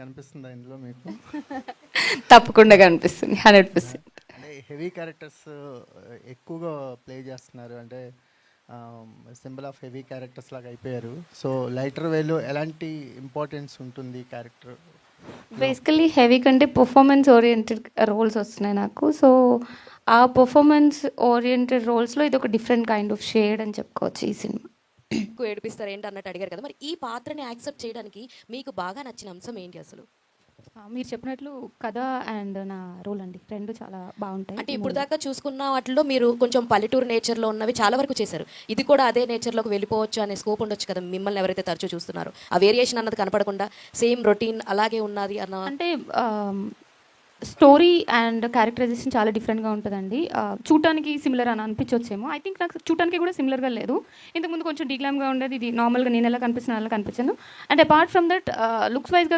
కనిపిస్తుందా ఇందులో మీకు? తప్పకుండా కనిపిస్తుంది 100%. అంటే హెవీ క్యారెక్టర్స్ ఎక్కువగా ప్లే చేస్తున్నారు, అంటే సింబల్ ఆఫ్ హెవీ క్యారెక్టర్స్ లాగా అయిపోయారు. సో లైటర్ వేలో ఎలాంటి ఇంపార్టెన్స్ ఉంటుంది క్యారెక్టర్? బేసికలీ హెవీ కంటే పర్ఫార్మెన్స్ ఓరియంటెడ్ రోల్స్ వస్తున్నాయి నాకు. సో ఆ పర్ఫార్మెన్స్ ఓరియంటెడ్ రోల్స్లో ఇది ఒక డిఫరెంట్ కైండ్ ఆఫ్ షేడ్ అని చెప్పుకోవచ్చు ఈ సినిమా. ఎక్కువ ఏడిపిస్తారు ఏంటి అన్నట్టు అడిగారు కదా, మరి ఈ పాత్రని యాక్సెప్ట్ చేయడానికి మీకు బాగా నచ్చిన అంశం ఏంటి అసలు? మీరు చెప్పినట్లు కథ అండ్ నా రోల్ అండి, రెండు చాలా బాగుంటాయి. అంటే ఇప్పుడు దాకా చూసుకున్న వాటిలో మీరు కొంచెం పల్లెటూరు నేచర్లో ఉన్నవి చాలా వరకు చేశారు. ఇది కూడా అదే నేచర్లోకి వెళ్ళిపోవచ్చు అనే స్కోప్ ఉండొచ్చు కదా, మిమ్మల్ని ఎవరైతే తరచూ చూస్తున్నారో. ఆ వేరియేషన్ అన్నది కనపడకుండా సేమ్ రొటీన్ అలాగే ఉన్నది అన్న అంటే స్టోరీ అండ్ క్యారెక్టరైజేషన్ చాలా డిఫరెంట్గా ఉంటుందండి. చూడటానికి సిమిలర్ అని అనిపించవచ్చేమో. ఐ థింక్ నాకు చూడటానికి కూడా సిమిలర్గా లేదు. ఇంతకుముందు కొంచెం డిగ్లామ్గా ఉండేది, ఇది నార్మల్గా నేను ఎలా కనిపిస్తున్నాను అలా కనిపించాను. And apart from that looks వైజ్గా